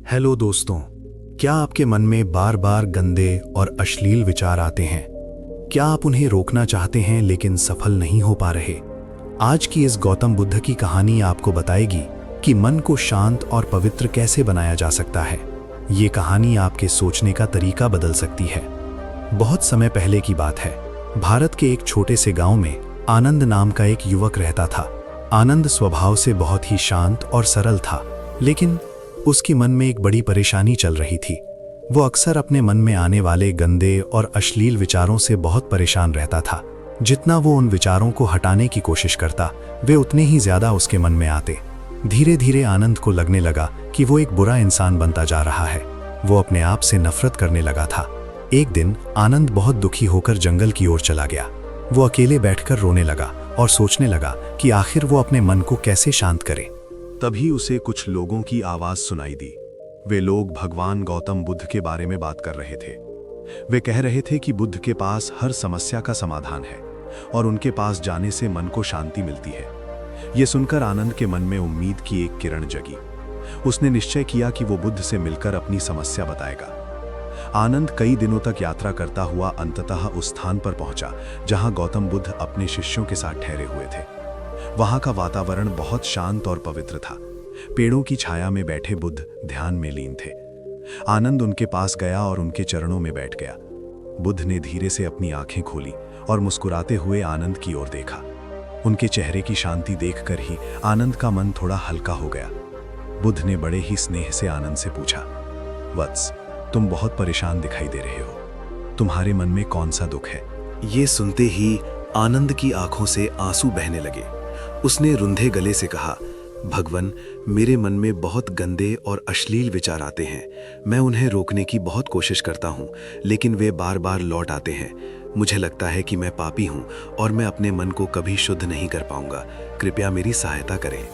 Hello दोस्तों, क्या आपके मन में बार बार गंदे और अश्लील विचार आते हैं? क्या आप उन्हें रोकना चाहते हैं लेकिन सफल नहीं हो पा रहे? आज की इस गौतम बुद्ध की कहानी आपको बताएगी कि मन को शांत और पवित्र कैसे बनाया जा सकता है। ये कहानी आपके सोचने का तरीका बदल सकती है। बहुत समय पहले की बात है। भारत के एक छोटे से गांव में आनंद नाम का एक युवक रहता था। आनंद स्वभाव से बहुत ही शांत और सरल था, लेकिन उसके मन में एक बड़ी परेशानी चल रही थी। वो अक्सर अपने मन में आने वाले गंदे और अश्लील विचारों से बहुत परेशान रहता था। जितना वो उन विचारों को हटाने की कोशिश करता, वे उतने ही ज्यादा उसके मन में आते। धीरे धीरे आनंद को लगने लगा कि वो एक बुरा इंसान बनता जा रहा है। वो अपने आप से नफरत करने लगा था। एक दिन आनंद बहुत दुखी होकर जंगल की ओर चला गया। वो अकेले बैठकर रोने लगा और सोचने लगा कि आखिर वो अपने मन को कैसे शांत करे। तभी उसे कुछ लोगों की आवाज सुनाई दी। वे लोग भगवान गौतम बुद्ध के बारे में बात कर रहे थे। वे कह रहे थे कि बुद्ध के पास हर समस्या का समाधान है और उनके पास जाने से मन को शांति मिलती है। ये सुनकर आनंद के मन में उम्मीद की एक किरण जगी। उसने निश्चय किया कि वो बुद्ध से मिलकर अपनी समस्या बताएगा। आनंद कई दिनों तक यात्रा करता हुआ अंततः उस स्थान पर पहुंचा जहां गौतम बुद्ध अपने शिष्यों के साथ ठहरे हुए थे। वहां का वातावरण बहुत शांत और पवित्र था। पेड़ों की छाया में बैठे बुद्ध ध्यान में लीन थे। आनंद उनके पास गया और उनके चरणों में बैठ गया। बुद्ध ने धीरे से अपनी आंखें खोली और मुस्कुराते हुए आनंद की ओर देखा। उनके चेहरे की शांति देखकर ही आनंद का मन थोड़ा हल्का हो गया। बुद्ध ने बड़े ही स्नेह से आनंद से पूछा, वत्स, तुम बहुत परेशान दिखाई दे रहे हो। तुम्हारे मन में कौन सा दुख है? ये सुनते ही आनंद की आंखों से आंसू बहने लगे। उसने रुंधे गले से कहा, भगवान, मेरे मन में बहुत गंदे और अश्लील विचार आते हैं। मैं उन्हें रोकने की बहुत कोशिश करता हूँ, लेकिन वे बार बार लौट आते हैं। मुझे लगता है कि मैं पापी हूँ और मैं अपने मन को कभी शुद्ध नहीं कर पाऊंगा। कृपया मेरी सहायता करें।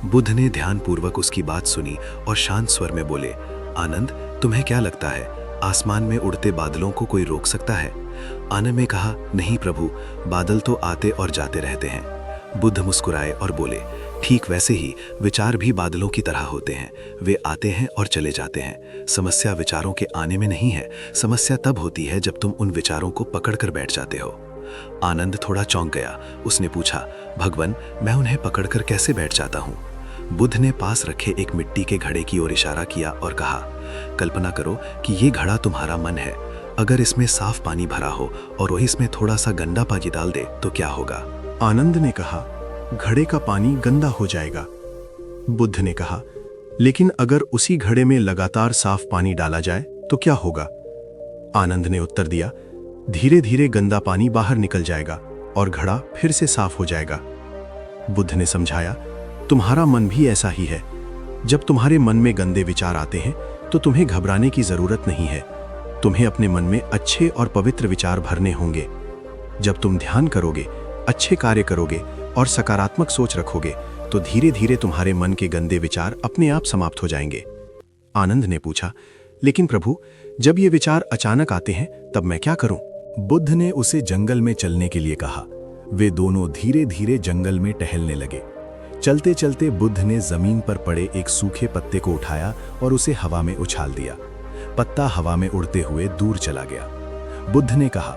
बुद्ध ने ध्यानपूर्वक उसकी बात सुनी और शांत स्वर में बोले, आनंद, तुम्हें क्या लगता है, आसमान में उड़ते बादलों को कोई रोक सकता है? आनंद ने कहा, नहीं प्रभु, बादल तो आते और जाते रहते हैं। बुद्ध मुस्कुराए और बोले, ठीक वैसे ही विचार भी बादलों की तरह होते हैं। वे आते हैं और चले जाते हैं। समस्या विचारों के आने में नहीं है। समस्या तब होती है जब तुम उन विचारों को पकड़कर बैठ जाते हो। आनंद थोड़ा चौंक गया। उसने पूछा, भगवान, मैं उन्हें पकड़कर कैसे बैठ जाता हूँ? बुद्ध ने पास रखे एक मिट्टी के घड़े की ओर इशारा किया और कहा, कल्पना करो कि ये घड़ा तुम्हारा मन है। अगर इसमें साफ पानी भरा हो और इसमें थोड़ा सा गंदा पानी डाल दे तो क्या होगा? आनंद ने कहा, घड़े का पानी गंदा हो जाएगा। बुद्ध ने कहा, लेकिन अगर उसी घड़े में लगातार साफ पानी डाला जाए तो क्या होगा? आनंद ने उत्तर दिया, धीरे धीरे गंदा पानी बाहर निकल जाएगा और घड़ा फिर से साफ हो जाएगा। बुद्ध ने समझाया, तुम्हारा मन भी ऐसा ही है। जब तुम्हारे मन में गंदे विचार आते हैं तो तुम्हें घबराने की जरूरत नहीं है। तुम्हें अपने मन में अच्छे और पवित्र विचार भरने होंगे। जब तुम ध्यान करोगे, अच्छे कार्य करोगे और सकारात्मक सोच रखोगे तो धीरे धीरे तुम्हारे मन के गंदे विचार अपने आप समाप्त हो जाएंगे। आनंद ने पूछा, लेकिन प्रभु, जब ये विचार अचानक आते हैं तब मैं क्या करूं? बुद्ध ने उसे जंगल में चलने के लिए कहा। वे दोनों धीरे धीरे जंगल में टहलने लगे। चलते चलते बुद्ध ने जमीन पर पड़े एक सूखे पत्ते को उठाया और उसे हवा में उछाल दिया। पत्ता हवा में उड़ते हुए दूर चला गया। बुद्ध ने कहा,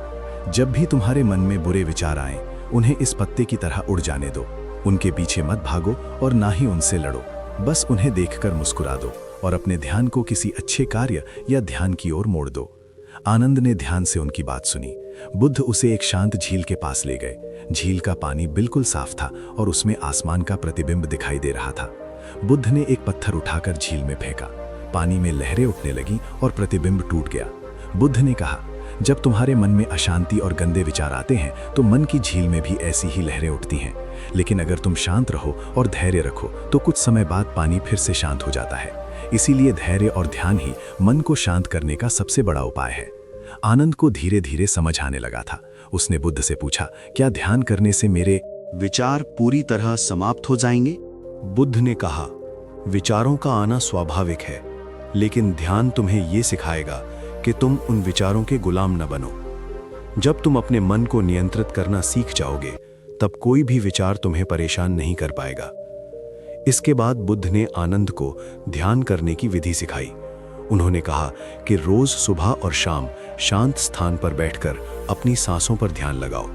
जब भी तुम्हारे मन में बुरे विचार आएं, उन्हें इस पत्ते की तरह उड़ जाने दो। उनके पीछे मत भागो और ना ही उनसे लड़ो। बस उन्हें देखकर मुस्कुरा दो और अपने ध्यान को किसी अच्छे कार्य या ध्यान की ओर मोड़ दो। आनंद ने ध्यान से उनकी बात सुनी। बुद्ध उसे एक शांत झील के पास ले गए। झील का पानी बिल्कुल साफ था और उसमें आसमान का प्रतिबिंब दिखाई दे रहा था। बुद्ध ने एक पत्थर उठाकर झील में फेंका। पानी में लहरें उठने लगी और प्रतिबिंब टूट गया। बुद्ध ने कहा, जब तुम्हारे मन में अशांति और गंदे विचार आते हैं तो मन की झील में भी ऐसी ही लहरें उठती हैं। लेकिन अगर तुम शांत रहो और धैर्य रखो तो कुछ समय बाद पानी फिर से शांत हो जाता है। इसीलिए धैर्य और ध्यान ही मन को शांत करने का सबसे बड़ा उपाय है। आनंद को धीरे धीरे समझ आने लगा था। उसने बुद्ध से पूछा, क्या ध्यान करने से मेरे विचार पूरी तरह समाप्त हो जाएंगे? बुद्ध ने कहा, विचारों का आना स्वाभाविक है, लेकिन ध्यान तुम्हें ये सिखाएगा कि तुम उन विचारों के गुलाम न बनो। जब तुम अपने मन को नियंत्रित करना सीख जाओगे, तब कोई भी विचार तुम्हें परेशान नहीं कर पाएगा। इसके बाद बुद्ध ने आनंद को ध्यान करने की विधि सिखाई। उन्होंने कहा कि रोज सुबह और शाम शांत स्थान पर बैठकर अपनी सांसों पर ध्यान लगाओ।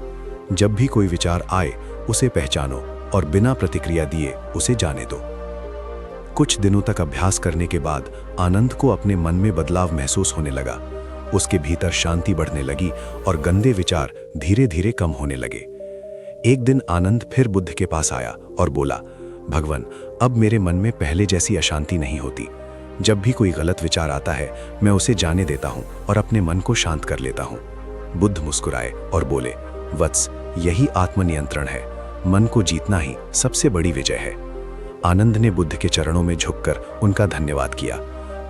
जब भी कोई विचार आए उसे पहचानो और बिना प्रतिक्रिया दिए उसे जाने दो। कुछ दिनों तक अभ्यास करने के बाद आनंद को अपने मन में बदलाव महसूस होने लगा। उसके भीतर शांति बढ़ने लगी और गंदे विचार धीरे धीरे कम होने लगे। एक दिन आनंद फिर बुद्ध के पास आया और बोला, भगवान, अब मेरे मन में पहले जैसी अशांति नहीं होती। जब भी कोई गलत विचार आता है मैं उसे जाने देता हूँ और अपने मन को शांत कर लेता हूँ। बुद्ध मुस्कुराए और बोले, वत्स, यही आत्मनियंत्रण है। मन को जीतना ही सबसे बड़ी विजय है। आनंद ने बुद्ध के चरणों में झुककर उनका धन्यवाद किया।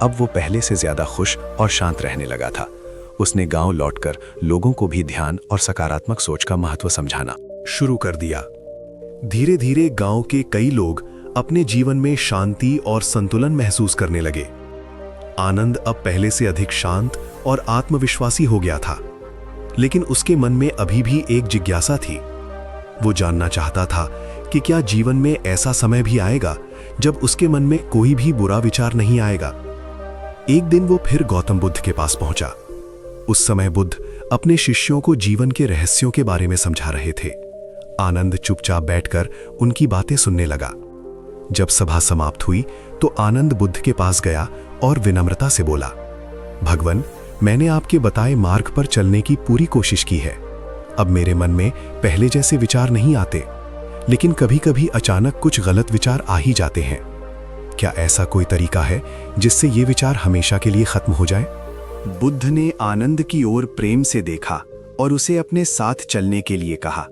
अब वो पहले से ज्यादा खुश और शांत रहने लगा था। उसने गांव लौटकर लोगों को भी ध्यान और सकारात्मक सोच का महत्व समझाना शुरू कर दिया। धीरे धीरे गांव के कई लोग अपने जीवन में शांति और संतुलन महसूस करने लगे। आनंद अब पहले से अधिक शांत और आत्मविश्वासी हो गया था, लेकिन उसके मन में अभी भी एक जिज्ञासा थी। वो जानना चाहता था कि क्या जीवन में ऐसा समय भी आएगा जब उसके मन में कोई भी बुरा विचार नहीं आएगा। एक दिन वो फिर गौतम बुद्ध के पास पहुंचा। उस समय बुद्ध अपने शिष्यों को जीवन के रहस्यों के बारे में समझा रहे थे। आनंद चुपचाप बैठकर उनकी बातें सुनने लगा। जब सभा समाप्त हुई तो आनंद बुद्ध के पास गया और विनम्रता से बोला, भगवान, मैंने आपके बताए मार्ग पर चलने की पूरी कोशिश की है। अब मेरे मन में पहले जैसे विचार नहीं आते, लेकिन कभी-कभी अचानक कुछ गलत विचार आ ही जाते हैं। क्या ऐसा कोई तरीका है जिससे ये विचार हमेशा के लिए खत्म हो जाए? बुद्ध ने आनंद की ओर प्रेम से देखा और उसे अपने साथ चलने के लिए कहा।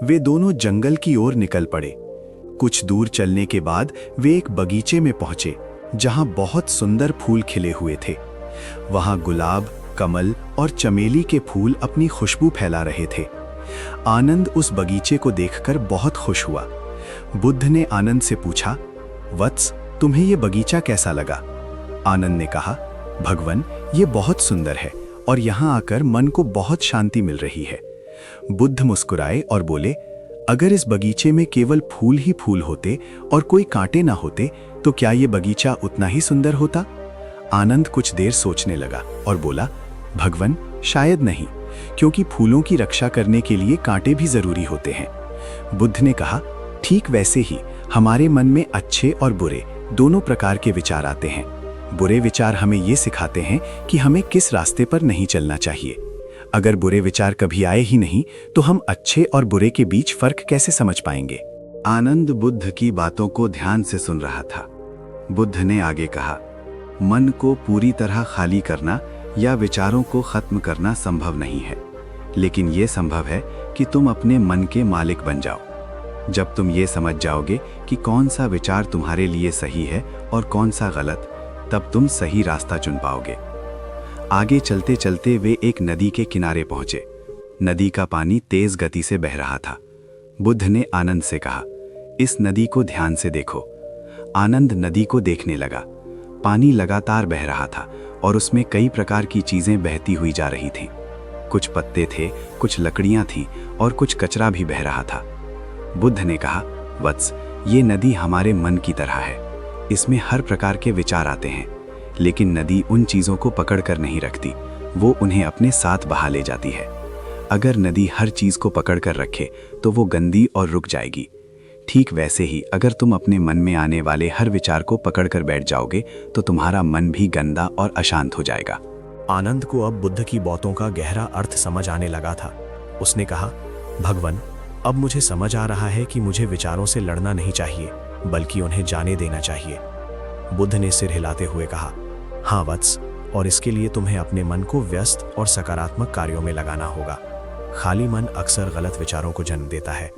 वे दोनों जंगल की ओर निकल पड़े। कुछ दूर चलने के बाद वे एक बगीचे में पहुंचे जहां बहुत सुंदर फूल खिले हुए थे। वहां गुलाब, कमल और चमेली के फूल अपनी खुशबू फैला रहे थे। आनंद उस बगीचे को देखकर बहुत खुश हुआ। बुद्ध ने आनंद से पूछा, वत्स, तुम्हें यह बगीचा कैसा लगा? आनंद ने कहा, भगवान, ये बहुत सुंदर है और यहाँ आकर मन को बहुत शांति मिल रही है। बुद्ध मुस्कुराए और बोले, अगर इस बगीचे में केवल फूल ही फूल होते और कोई कांटे ना होते तो क्या ये बगीचा उतना ही सुंदर होता? आनंद कुछ देर सोचने लगा और बोला, भगवान, शायद नहीं, क्योंकि फूलों की रक्षा करने के लिए कांटे भी जरूरी होते हैं। बुद्ध ने कहा, ठीक वैसे ही हमारे मन में अच्छे और बुरे दोनों प्रकार के विचार आते हैं। बुरे विचार हमें ये सिखाते हैं कि हमें किस रास्ते पर नहीं चलना चाहिए। अगर बुरे विचार कभी आए ही नहीं तो हम अच्छे और बुरे के बीच फर्क कैसे समझ पाएंगे? आनंद बुद्ध की बातों को ध्यान से सुन रहा था। बुद्ध ने आगे कहा, मन को पूरी तरह खाली करना या विचारों को खत्म करना संभव नहीं है, लेकिन यह संभव है कि तुम अपने मन के मालिक बन जाओ। जब तुम ये समझ जाओगे कि कौन सा विचार तुम्हारे लिए सही है और कौन सा गलत, तब तुम सही रास्ता चुन पाओगे। आगे चलते चलते वे एक नदी के किनारे पहुंचे। नदी का पानी तेज गति से बह रहा था। बुद्ध ने आनंद से कहा, इस नदी को ध्यान से देखो। आनंद नदी को देखने लगा। पानी लगातार बह रहा था और उसमें कई प्रकार की चीजें बहती हुई जा रही थीं। कुछ पत्ते थे, कुछ लकड़ियां थीं और कुछ कचरा भी बह रहा था। बुद्ध ने कहा, वत्स, ये नदी हमारे मन की तरह है। इसमें हर प्रकार के विचार आते हैं, लेकिन नदी उन चीजों को पकड़ कर नहीं रखती, वो उन्हें अपने साथ बहा ले जाती है। अगर नदी हर चीज को पकड़ कर रखे तो वो गंदी और रुक जाएगी। ठीक वैसे ही अगर तुम अपने मन में आने वाले हर विचार को पकड़ कर बैठ जाओगे तो तुम्हारा मन भी गंदा और अशांत हो जाएगा। आनंद को अब बुद्ध की बातों का गहरा अर्थ समझ आने लगा था। उसने कहा, भगवान, अब मुझे समझ आ रहा है कि मुझे विचारों से लड़ना नहीं चाहिए, बल्कि उन्हें जाने देना चाहिए। बुद्ध ने सिर हिलाते हुए कहा, हाँ वत्स, और इसके लिए तुम्हें अपने मन को व्यस्त और सकारात्मक कार्यों में लगाना होगा। खाली मन अक्सर गलत विचारों को जन्म देता है।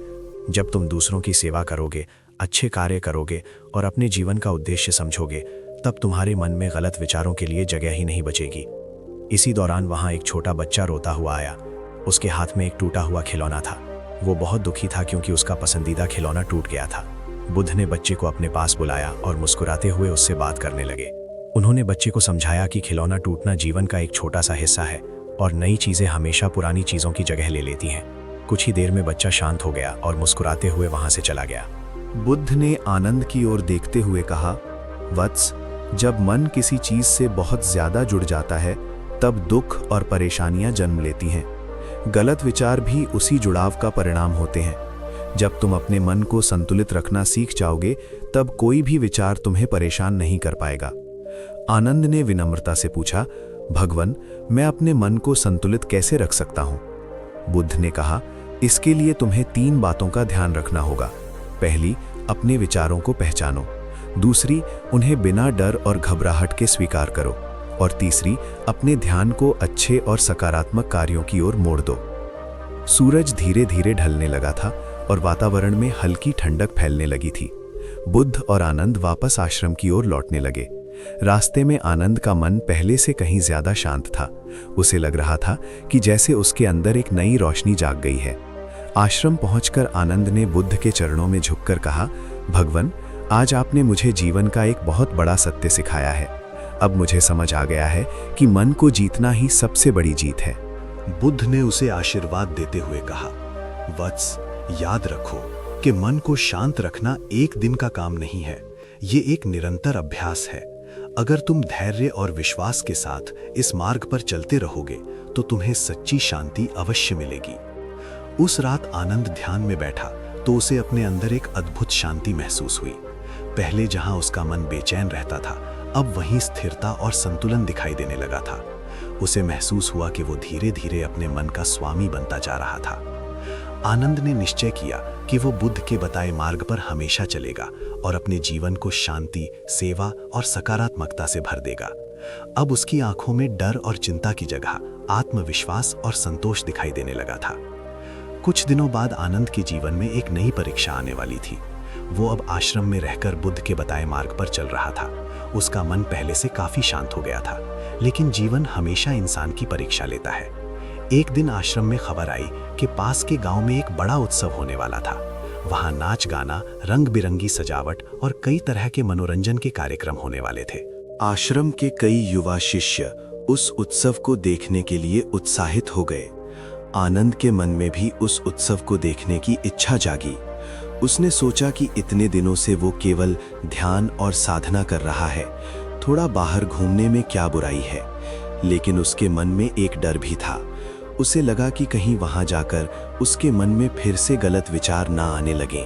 जब तुम दूसरों की सेवा करोगे, अच्छे कार्य करोगे और अपने जीवन का उद्देश्य समझोगे, तब तुम्हारे मन में गलत विचारों के लिए जगह ही नहीं बचेगी। इसी दौरान वहां एक छोटा बच्चा रोता हुआ आया। उसके हाथ में एक टूटा हुआ खिलौना था। वो बहुत दुखी था क्योंकि उसका पसंदीदा खिलौना टूट गया था। बुद्ध ने बच्चे को अपने पास बुलाया और मुस्कुराते हुए उससे बात करने लगे। उन्होंने बच्चे को समझाया कि खिलौना टूटना जीवन का एक छोटा सा हिस्सा है और नई चीजें हमेशा पुरानी चीजों की जगह ले लेती हैं। कुछ ही देर में बच्चा शांत हो गया और मुस्कुराते हुए वहां से चला गया। बुद्ध ने आनंद की ओर देखते हुए कहा, वत्स, जब मन किसी चीज से बहुत ज्यादा जुड़ जाता है तब दुख और परेशानियां जन्म लेती हैं। गलत विचार भी उसी जुड़ाव का परिणाम होते हैं। जब तुम अपने मन को संतुलित रखना सीख जाओगे तब कोई भी विचार तुम्हें परेशान नहीं कर पाएगा। आनंद ने विनम्रता से पूछा, भगवन, मैं अपने मन को संतुलित कैसे रख सकता हूँ? बुद्ध ने कहा, इसके लिए तुम्हें 3 बातों का ध्यान रखना होगा। पहली, अपने विचारों को पहचानो। दूसरी, उन्हें बिना डर और घबराहट के स्वीकार करो। और तीसरी, अपने ध्यान को अच्छे और सकारात्मक कार्यों की ओर मोड़ दो। सूरज धीरे धीरे ढलने लगा था और वातावरण में हल्की ठंडक फैलने लगी थी। बुद्ध और आनंद वापस आश्रम की ओर लौटने लगे। रास्ते में आनंद का मन पहले से कहीं ज्यादा शांत था। उसे लग रहा था कि जैसे उसके अंदर एक नई रोशनी जाग गई है। आश्रम पहुंचकर आनंद ने बुद्ध के चरणों में झुककर कहा, भगवन, आज आपने मुझे जीवन का एक बहुत बड़ा सत्य सिखाया है। अब मुझे समझ आ गया है कि मन को जीतना ही सबसे बड़ी जीत है। बुद्ध ने उसे आशीर्वाद देते हुए कहा, वत्स, याद रखो कि मन को शांत रखना एक दिन का काम नहीं है, ये एक निरंतर अभ्यास है। अगर तुम धैर्य और विश्वास के साथ इस मार्ग पर चलते रहोगे तो तुम्हें सच्ची शांति अवश्य मिलेगी। उस रात आनंद ध्यान में बैठा तो उसे अपने अंदर एक अद्भुत शांति महसूस हुई। पहले जहां उसका मन बेचैन रहता था, अब वहीं स्थिरता और संतुलन दिखाई देने लगा था। उसे महसूस हुआ कि वो धीरे धीरे अपने मन का स्वामी बनता जा रहा था। आनंद ने निश्चय किया कि वो बुद्ध के बताए मार्ग पर हमेशा चलेगा और अपने जीवन को शांति, सेवा और सकारात्मकता से भर देगा। अब उसकी आंखों में डर और चिंता की जगह आत्मविश्वास और संतोष दिखाई देने लगा था। कुछ दिनों बाद आनंद के जीवन में एक नई परीक्षा आने वाली थी। वो अब आश्रम में रहकर बुद्ध के बताए मार्ग पर चल रहा था। उसका मन पहले से काफी शांत हो गया था, लेकिन जीवन हमेशा इंसान की परीक्षा लेता है। एक दिन आश्रम में खबर आई कि पास के गांव में एक बड़ा उत्सव होने वाला था। वहां नाच गाना, रंग बिरंगी सजावट और कई तरह के मनोरंजन के कार्यक्रम होने वाले थे। आश्रम के कई युवा शिष्य उस उत्सव को देखने के लिए उत्साहित हो गए। आनंद के मन में भी उस उत्सव को देखने की इच्छा जागी। उसने सोचा कि इतने दिनों से वो केवल ध्यान और साधना कर रहा है, थोड़ा बाहर घूमने में क्या बुराई है। लेकिन उसके मन में एक डर भी था। उसे लगा कि कहीं वहां जाकर उसके मन में फिर से गलत विचार ना आने लगे।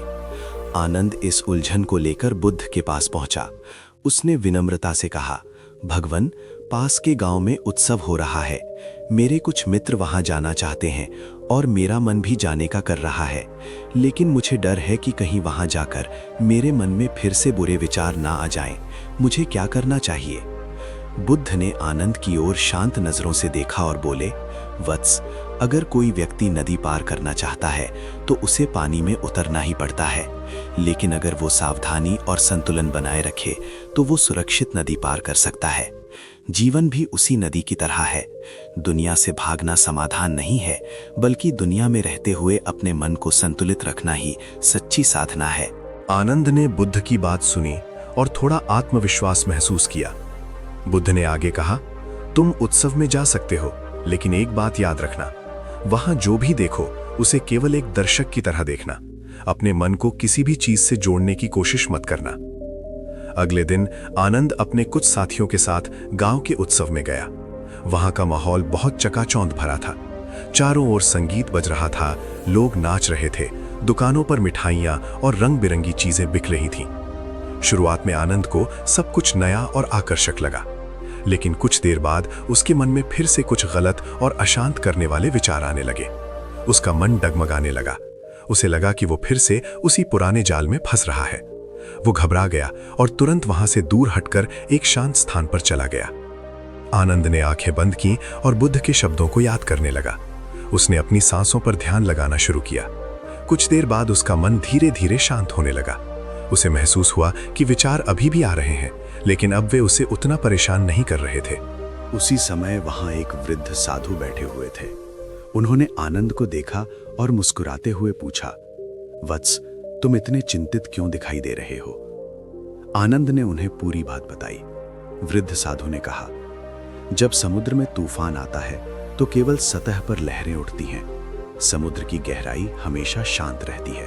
आनंद इस उलझन को लेकर बुद्ध के पास पहुंचा। उसने विनम्रता से कहा, भगवन, पास के गांव में उत्सव हो रहा है। मेरे कुछ मित्र वहां जाना चाहते हैं और मेरा मन भी जाने का कर रहा है, लेकिन मुझे डर है कि कहीं वहां जाकर मेरे मन में फिर से बुरे विचार ना आ जाएं। मुझे क्या करना चाहिए? बुद्ध ने आनंद की ओर शांत नजरों से देखा और बोले, वत्स, अगर कोई व्यक्ति नदी पार करना चाहता है तो उसे पानी में उतरना ही पड़ता है, लेकिन अगर वो सावधानी और संतुलन बनाए रखे तो वो सुरक्षित नदी पार कर सकता है। जीवन भी उसी नदी की तरह है। दुनिया से भागना समाधान नहीं है, बल्कि दुनिया में रहते हुए अपने मन को संतुलित रखना ही सच्ची साधना है। आनंद ने बुद्ध की बात सुनी और थोड़ा आत्मविश्वास महसूस किया। बुद्ध ने आगे कहा, तुम उत्सव में जा सकते हो, लेकिन एक बात याद रखना, वहां जो भी देखो उसे केवल एक दर्शक की तरह देखना। अपने मन को किसी भी चीज से जोड़ने की कोशिश मत करना। अगले दिन आनंद अपने कुछ साथियों के साथ गांव के उत्सव में गया। वहां का माहौल बहुत चकाचौंध भरा था। चारों ओर संगीत बज रहा था, लोग नाच रहे थे, दुकानों पर मिठाइयां और रंग बिरंगी चीजें बिक रही थीं। शुरुआत में आनंद को सब कुछ नया और आकर्षक लगा, लेकिन कुछ देर बाद उसके मन में फिर से कुछ गलत और अशांत करने वाले विचार आने लगे। उसका मन डगमगाने लगा। उसे लगा कि वो फिर से उसी पुराने जाल में फंस रहा है। वो घबरा गया और तुरंत वहां से दूर हटकर एक शांत स्थान पर चला गया। आनंद ने आंखें बंद की और बुद्ध के शब्दों को याद करने लगा। उसने अपनी सांसों पर ध्यान लगाना शुरू किया। कुछ देर बाद उसका मन धीरे धीरे शांत होने लगा। उसे महसूस हुआ कि विचार अभी भी आ रहे हैं, लेकिन अब वे उसे उतना परेशान नहीं कर रहे थे। उसी समय वहां एक वृद्ध साधु बैठे हुए थे। उन्होंने आनंद को देखा और मुस्कुराते हुए पूछा, वत्स, तुम इतने चिंतित क्यों दिखाई दे रहे हो? आनंद ने उन्हें पूरी बात बताई। वृद्ध साधु ने कहा, जब समुद्र में तूफान आता है तो केवल सतह पर लहरें उठती हैं। समुद्र की गहराई हमेशा शांत रहती है।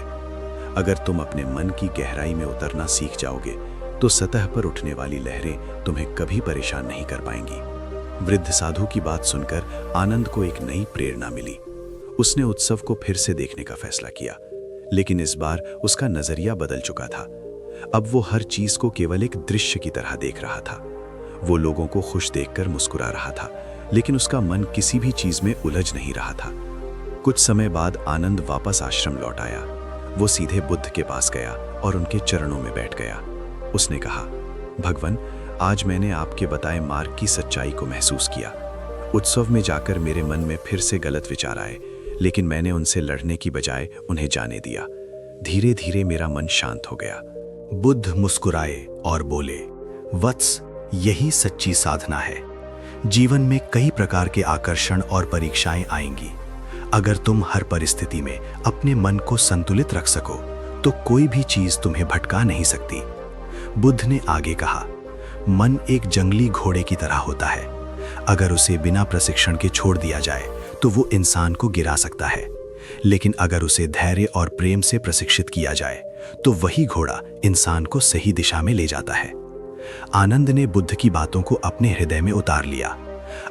अगर तुम अपने मन की गहराई में उतरना सीख जाओगे तो सतह पर उठने वाली लहरें तुम्हें कभी परेशान नहीं कर पाएंगी। वृद्ध साधु की बात सुनकर आनंद को एक नई प्रेरणा मिली। उसने उत्सव को फिर से देखने का फैसला किया, लेकिन इस बार उसका नजरिया बदल चुका था। अब वो हर चीज को केवल एक दृश्य की तरह देख रहा था। वो लोगों को खुश देखकर मुस्कुरा रहा था, लेकिन उसका मन किसी भी चीज में उलझ नहीं रहा था। कुछ समय बाद आनंद वापस आश्रम लौट आया। वो सीधे बुद्ध के पास गया और उनके चरणों में बैठ गया। उसने कहा, भगवान, आज मैंने आपके बताए मार्ग की सच्चाई को महसूस किया। उत्सव में जाकर मेरे मन में फिर से गलत विचार आए, लेकिन मैंने उनसे लड़ने की बजाय उन्हें जाने दिया। धीरे धीरे मेरा मन शांत हो गया। बुद्ध मुस्कुराए और बोले, वत्स, यही सच्ची साधना है। जीवन में कई प्रकार के आकर्षण और परीक्षाएं आएंगी। अगर तुम हर परिस्थिति में अपने मन को संतुलित रख सको तो कोई भी चीज तुम्हें भटका नहीं सकती। बुद्ध ने आगे कहा, मन एक जंगली घोड़े की तरह होता है। अगर उसे बिना प्रशिक्षण के छोड़ दिया जाए तो वो इंसान को गिरा सकता है, लेकिन अगर उसे धैर्य और प्रेम से प्रशिक्षित किया जाए तो वही घोड़ा इंसान को सही दिशा में ले जाता है। आनंद ने बुद्ध की बातों को अपने हृदय में उतार लिया।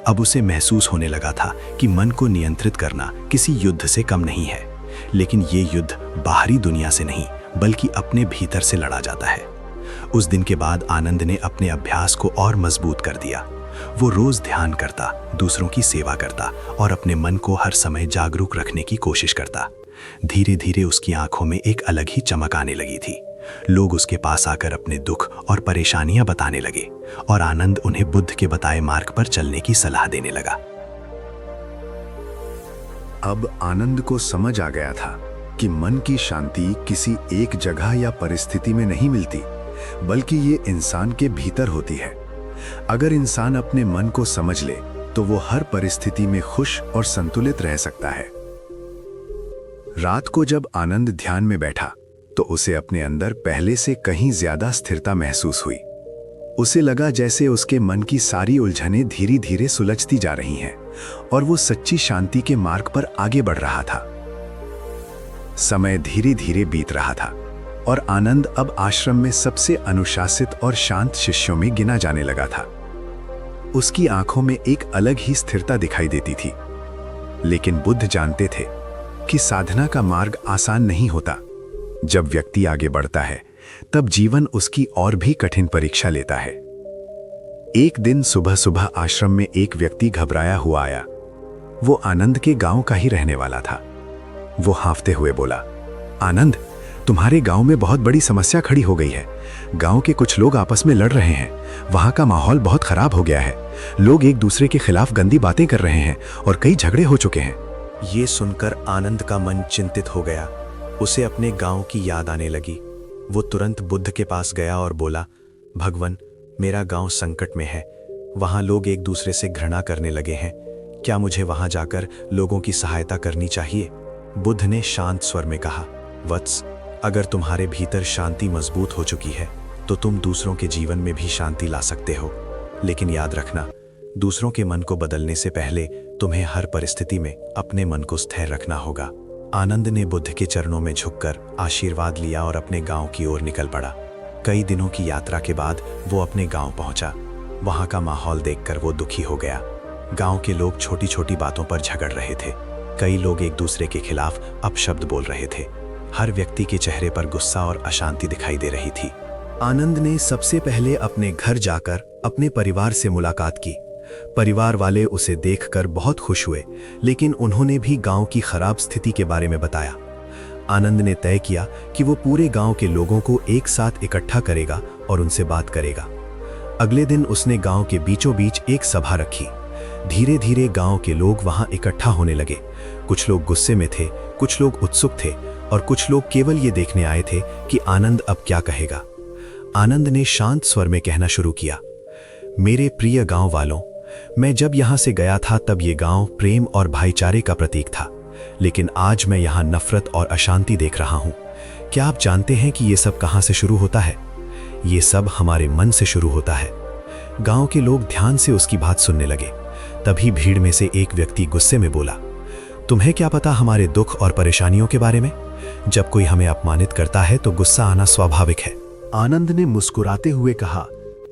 अब उसे महसूस होने लगा था कि मन को नियंत्रित करना किसी युद्ध से कम नहीं है, लेकिन ये युद्ध बाहरी दुनिया से नहीं बल्कि अपने भीतर से लड़ा जाता है। उस दिन के बाद आनंद ने अपने अभ्यास को और मजबूत कर दिया। वो रोज ध्यान करता, दूसरों की सेवा करता और अपने मन को हर समय जागरूक रखने की कोशिश करता। धीरे धीरे उसकी आंखों में एक अलग ही चमक आने लगी थी। लोग उसके पास आकर अपने दुख और परेशानियां बताने लगे और आनंद उन्हें बुद्ध के बताए मार्ग पर चलने की सलाह देने लगा। अब आनंद को समझ आ गया था कि मन की शांति किसी एक जगह या परिस्थिति में नहीं मिलती, बल्कि ये इंसान के भीतर होती है। अगर इंसान अपने मन को समझ ले तो वो हर परिस्थिति में खुश और संतुलित रह सकता है। रात को जब आनंद ध्यान में बैठा तो उसे अपने अंदर पहले से कहीं ज्यादा स्थिरता महसूस हुई। उसे लगा जैसे उसके मन की सारी उलझनें धीरे धीरे सुलझती जा रही हैं और वो सच्ची शांति के मार्ग पर आगे बढ़ रहा था। समय धीरे धीरे बीत रहा था और आनंद अब आश्रम में सबसे अनुशासित और शांत शिष्यों में गिना जाने लगा था। उसकी आंखों में एक अलग ही स्थिरता दिखाई देती थी। लेकिन बुद्ध जानते थे कि साधना का मार्ग आसान नहीं होता। जब व्यक्ति आगे बढ़ता है तब जीवन उसकी और भी कठिन परीक्षा लेता है। एक दिन सुबह सुबह आश्रम में एक व्यक्ति घबराया हुआ आया। वो आनंद के गांव का ही रहने वाला था। वो हांफते हुए बोला, आनंद, तुम्हारे गांव में बहुत बड़ी समस्या खड़ी हो गई है। गांव के कुछ लोग आपस में लड़ रहे हैं। वहां का माहौल बहुत खराब हो गया है। लोग एक दूसरे के खिलाफ गंदी बातें कर रहे हैं और कई झगड़े हो चुके हैं। ये सुनकर आनंद का मन चिंतित हो गया। उसे अपने गांव की याद आने लगी। वो तुरंत बुद्ध के पास गया और बोला, भगवान, मेरा गांव संकट में है। वहां लोग एक दूसरे से घृणा करने लगे हैं। क्या मुझे वहां जाकर लोगों की सहायता करनी चाहिए? बुद्ध ने शांत स्वर में कहा, वत्स, अगर तुम्हारे भीतर शांति मजबूत हो चुकी है तो तुम दूसरों के जीवन में भी शांति ला सकते हो। लेकिन याद रखना, दूसरों के मन को बदलने से पहले तुम्हें हर परिस्थिति में अपने मन को स्थिर रखना होगा। आनंद ने बुद्ध के चरणों में झुककर आशीर्वाद लिया और अपने गांव की ओर निकल पड़ा। कई दिनों की यात्रा के बाद वो अपने गांव पहुंचा। वहां का माहौल देखकर वो दुखी हो गया। गांव के लोग छोटी छोटी बातों पर झगड़ रहे थे। कई लोग एक दूसरे के खिलाफ अपशब्द बोल रहे थे। हर व्यक्ति के चेहरे पर गुस्सा और अशांति दिखाई दे रही थी। आनंद ने सबसे पहले अपने घर जाकर अपने परिवार से मुलाकात की। परिवार वाले उसे देखकर बहुत खुश हुए, लेकिन उन्होंने भी गांव की खराब स्थिति के बारे में बताया। आनंद ने तय किया कि वो पूरे गांव के लोगों को एक साथ इकट्ठा करेगा और उनसे बात करेगा। अगले दिन उसने गांव के बीचों बीच एक सभा रखी। धीरे धीरे गांव के लोग वहां इकट्ठा होने लगे। कुछ लोग गुस्से में थे, कुछ लोग उत्सुक थे और कुछ लोग केवल ये देखने आए थे कि आनंद अब क्या कहेगा। आनंद ने शांत स्वर में कहना शुरू किया, मेरे प्रिय गांव वालों, मैं जब यहां से गया था तब ये गांव प्रेम और भाईचारे का प्रतीक था, लेकिन आज मैं यहां नफरत और अशांति देख रहा हूं। क्या आप जानते हैं कि ये सब कहां से शुरू होता है? ये सब हमारे मन से शुरू होता है। गांव के लोग ध्यान से उसकी बात सुनने लगे। तभी भीड़ में से एक व्यक्ति गुस्से में बोला, तुम्हें क्या पता हमारे दुख और परेशानियों के बारे में? जब कोई हमें अपमानित करता है तो गुस्सा आना स्वाभाविक है। आनंद ने मुस्कुराते हुए कहा,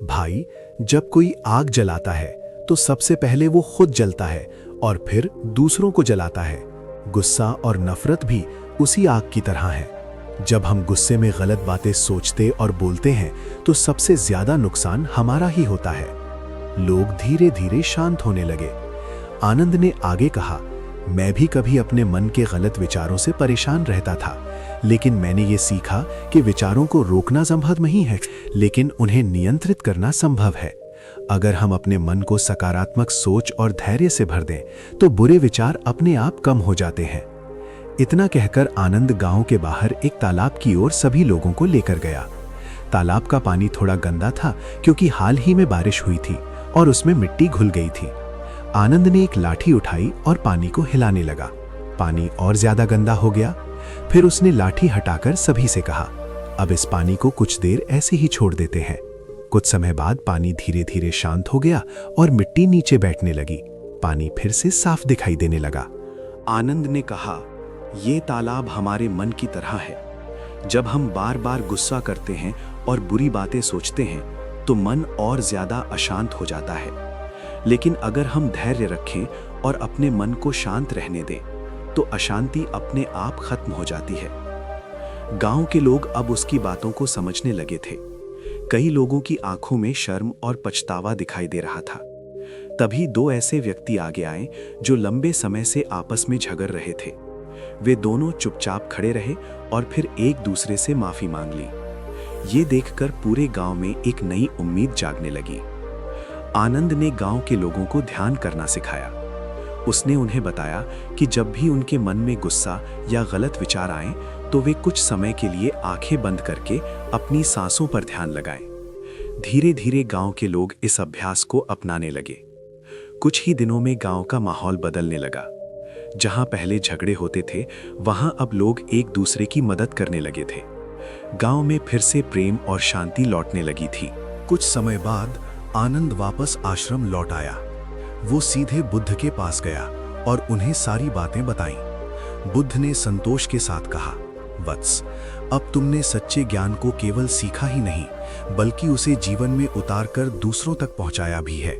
भाई, जब कोई आग जलाता है तो सबसे पहले वो खुद जलता है और फिर दूसरों को जलाता है। गुस्सा और नफरत भी उसी आग की तरह है। जब हम गुस्से में गलत बातें सोचते और बोलते हैं तो सबसे ज्यादा नुकसान हमारा ही होता है। लोग धीरे धीरे शांत होने लगे। आनंद ने आगे कहा, मैं भी कभी अपने मन के गलत विचारों से परेशान रहता था, लेकिन मैंने ये सीखा कि विचारों को रोकना संभव नहीं है, लेकिन उन्हें नियंत्रित करना संभव है। अगर हम अपने मन को सकारात्मक सोच और धैर्य से भर दें तो बुरे विचार अपने आप कम हो जाते हैं। इतना कहकर आनंद गांव के बाहर एक तालाब की ओर सभी लोगों को लेकर गया। तालाब का पानी थोड़ा गंदा था क्योंकि हाल ही में बारिश हुई थी और उसमें मिट्टी घुल गई थी। आनंद ने एक लाठी उठाई और पानी को हिलाने लगा। पानी और ज्यादा गंदा हो गया। फिर उसने लाठी हटाकर सभी से कहा, अब इस पानी को कुछ देर ऐसे ही छोड़ देते हैं। कुछ समय बाद पानी धीरे धीरे शांत हो गया और मिट्टी नीचे बैठने लगी। पानी फिर से साफ दिखाई देने लगा। आनंद ने कहा, ये तालाब हमारे मन की तरह है। जब हम बार बार गुस्सा करते हैं और बुरी बातें सोचते हैं तो मन और ज्यादा अशांत हो जाता है, लेकिन अगर हम धैर्य रखें और अपने मन को शांत रहने दें तो अशांति अपने आप खत्म हो जाती है। गांव के लोग अब उसकी बातों को समझने लगे थे। कई लोगों की आंखों में शर्म और पछतावा दिखाई दे रहा था। तभी दो ऐसे व्यक्ति आगे आए जो लंबे समय से आपस में झगड़ रहे थे। वे दोनों चुपचाप खड़े रहे और फिर एक दूसरे से माफी मांग ली। ये देखकर पूरे गांव में एक नई उम्मीद जागने लगी। आनंद ने गांव के लोगों को ध्यान करना सिखाया। उसने उन्हें बताया कि जब भी उनके मन में गुस्सा या गलत विचार आए तो वे कुछ समय के लिए आंखें बंद करके अपनी सांसों पर ध्यान लगाएं। धीरे धीरे गांव के लोग इस अभ्यास को अपनाने लगे। कुछ ही दिनों में गांव का माहौल बदलने लगा। जहां पहले झगड़े होते थे वहां अब लोग एक दूसरे की मदद करने लगे थे। गांव में फिर से प्रेम और शांति लौटने लगी थी। कुछ समय बाद आनंद वापस आश्रम लौट आया। वो सीधे बुद्ध के पास गया और उन्हें सारी बातें बताईं। बुद्ध ने संतोष के साथ कहा, वत्स, अब तुमने सच्चे ज्ञान को केवल सीखा ही नहीं बल्कि उसे जीवन में उतारकर दूसरों तक पहुंचाया भी है।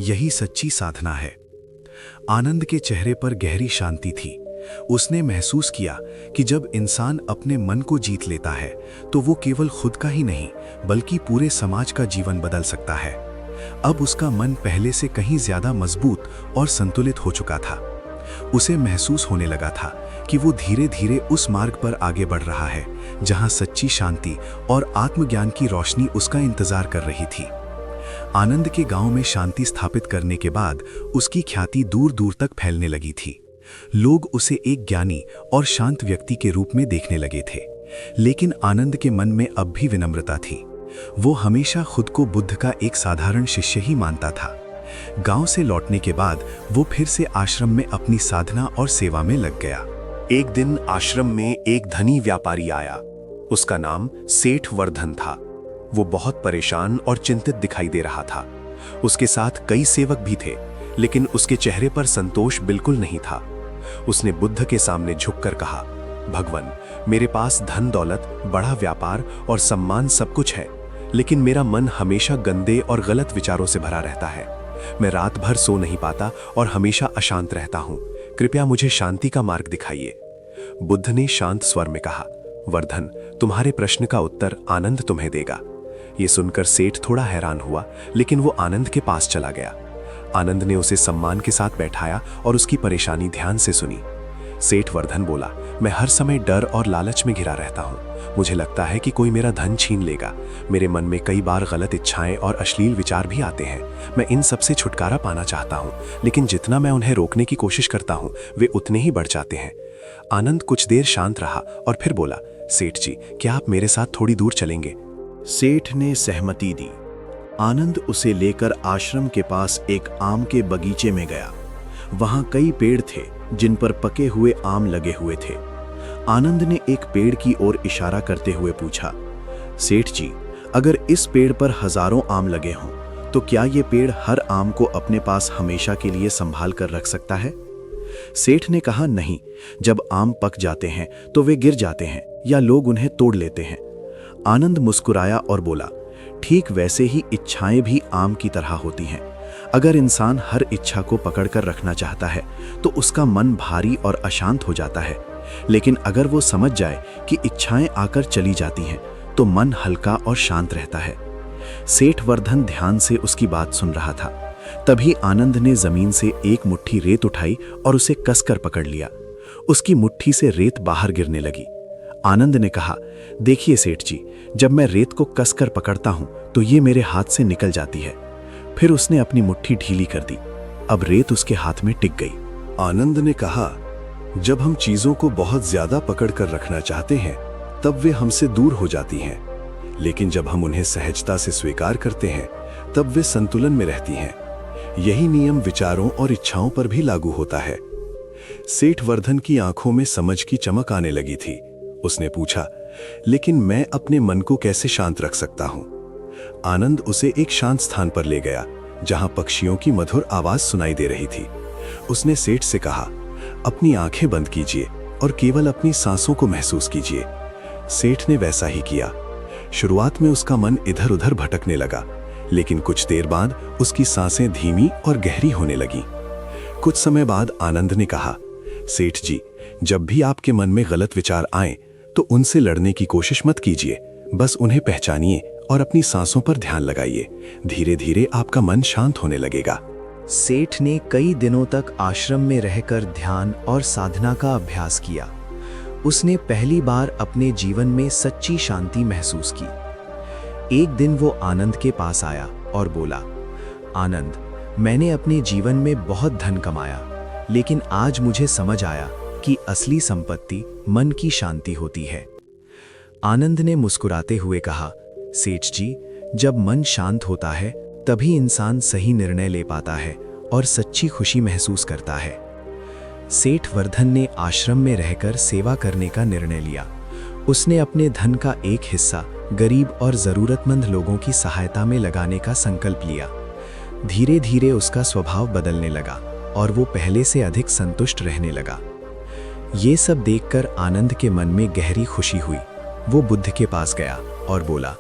यही सच्ची साधना है। आनंद के चेहरे पर गहरी शांति थी। उसने महसूस किया कि जब इंसान अपने मन को जीत लेता है तो वो केवल खुद का ही नहीं बल्कि पूरे समाज का जीवन बदल सकता है। अब उसका मन पहले से कहीं ज्यादा मजबूत और संतुलित हो चुका था। उसे महसूस होने लगा था कि वो धीरे धीरे उस मार्ग पर आगे बढ़ रहा है जहां सच्ची शांति और आत्मज्ञान की रोशनी उसका इंतजार कर रही थी। आनंद के गांव में शांति स्थापित करने के बाद उसकी ख्याति दूर दूर तक फैलने लगी थी। लोग उसे एक ज्ञानी और शांत व्यक्ति के रूप में देखने लगे थे, लेकिन आनंद के मन में अब भी विनम्रता थी। वो हमेशा खुद को बुद्ध का एक साधारण शिष्य ही मानता था। गांव से लौटने के बाद वो फिर से आश्रम में अपनी साधना और सेवा में लग गया। एक दिन आश्रम में एक धनी व्यापारी आया। उसका नाम सेठ वर्धन था। वो बहुत परेशान और चिंतित दिखाई दे रहा था। उसके साथ कई सेवक भी थे, लेकिन उसके चेहरे पर संतोष बिल्कुल नहीं था। उसने बुद्ध के सामने झुककर कहा, भगवान, मेरे पास धन दौलत, बड़ा व्यापार और सम्मान सब कुछ है, लेकिन मेरा मन हमेशा गंदे और गलत विचारों से भरा रहता है। मैं रात भर सो नहीं पाता और हमेशा अशांत रहता हूँ। कृपया मुझे शांति का मार्ग दिखाइए। बुद्ध ने शांत स्वर में कहा, वर्धन, तुम्हारे प्रश्न का उत्तर आनंद तुम्हें देगा। ये सुनकर सेठ थोड़ा हैरान हुआ, लेकिन वो आनंद के पास चला गया। आनंद ने उसे सम्मान के साथ बैठाया और उसकी परेशानी ध्यान से सुनी। सेठ वर्धन बोला, मैं हर समय डर और लालच में घिरा रहता हूँ। मुझे लगता है कि कोई मेरा धन छीन लेगा। मेरे मन में कई बार गलत इच्छाएं और अश्लील विचार भी आते हैं। मैं इन सब से छुटकारा पाना चाहता हूँ, लेकिन जितना मैं उन्हें रोकने की कोशिश करता हूँ वे उतने ही बढ़ जाते हैं। आनंद कुछ देर शांत रहा और फिर बोला, सेठ जी, क्या आप मेरे साथ थोड़ी दूर चलेंगे? सेठ ने सहमति दी। आनंद उसे लेकर आश्रम के पास एक आम के बगीचे में गया। वहां कई पेड़ थे जिन पर पके हुए आम लगे हुए थे। आनंद ने एक पेड़ की ओर इशारा करते हुए पूछा, सेठ जी, अगर इस पेड़ पर हजारों आम लगे हों तो क्या ये पेड़ हर आम को अपने पास हमेशा के लिए संभाल कर रख सकता है? सेठ ने कहा, नहीं, जब आम पक जाते हैं तो वे गिर जाते हैं या लोग उन्हें तोड़ लेते हैं। आनंद मुस्कुराया और बोला, ठीक वैसे ही इच्छाएं भी आम की तरह होती हैं। अगर इंसान हर इच्छा को पकड़कर रखना चाहता है तो उसका मन भारी और अशांत हो जाता है, लेकिन अगर वो समझ जाए कि इच्छाएं आकर चली जाती हैं तो मन हल्का और शांत रहता है। सेठ वर्धन ध्यान से उसकी बात सुन रहा था। तभी आनंद ने जमीन से एक मुट्ठी रेत उठाई और उसे कसकर पकड़ लिया। उसकी मुट्ठी से रेत बाहर गिरने लगी। आनंद ने कहा, देखिए सेठ जी, जब मैं रेत को कसकर पकड़ता हूं तो ये मेरे हाथ से निकल जाती है। फिर उसने अपनी मुट्ठी ढीली कर दी। अब रेत उसके हाथ में टिक गई। आनंद ने कहा, जब हम चीजों को बहुत ज्यादा पकड़ कर रखना चाहते हैं तब वे हमसे दूर हो जाती हैं, लेकिन जब हम उन्हें सहजता से स्वीकार करते हैं तब वे संतुलन में रहती हैं। यही नियम विचारों और इच्छाओं पर भी लागू होता है। सेठ वर्धन की आंखों में समझ की चमक आने लगी थी। उसने पूछा, लेकिन मैं अपने मन को कैसे शांत रख सकता हूं? आनंद उसे एक शांत स्थान पर ले गया जहां पक्षियों की मधुर आवाज सुनाई दे रही थी। उसने सेठ से कहा, अपनी आंखें बंद कीजिए और केवल अपनी सांसों को महसूस कीजिए। सेठ ने वैसा ही किया। शुरुआत में उसका मन इधर उधर भटकने लगा, लेकिन कुछ देर बाद उसकी सांसें धीमी और गहरी होने लगी। कुछ समय बाद आनंद ने कहा, सेठ जी, जब भी आपके मन में गलत विचार आए तो उनसे लड़ने की कोशिश मत कीजिए, बस उन्हें पहचानिए और अपनी सांसों पर ध्यान लगाइए। धीरे धीरे आपका मन शांत होने लगेगा। सेठ ने कई दिनों तक आश्रम में रहकर ध्यान और साधना का अभ्यास किया। उसने पहली बार अपने जीवन में सच्ची शांति महसूस की। एक दिन वो आनंद के पास आया और बोला, आनंद, मैंने अपने जीवन में बहुत धन कमाया, लेकिन आज मुझे समझ आया कि असली संपत्ति मन की शांति होती है। आनंद ने मुस्कुराते हुए कहा, सेठ जी, जब मन शांत होता है तभी इंसान सही निर्णय ले पाता है और सच्ची खुशी महसूस करता है। सेठ वर्धन ने आश्रम में रहकर सेवा करने का निर्णय लिया। उसने अपने धन का एक हिस्सा गरीब और जरूरतमंद लोगों की सहायता में लगाने का संकल्प लिया। धीरे धीरे उसका स्वभाव बदलने लगा और वो पहले से अधिक संतुष्ट रहने लगा। ये सब देखकर आनंद के मन में गहरी खुशी हुई। वो बुद्ध के पास गया और बोला,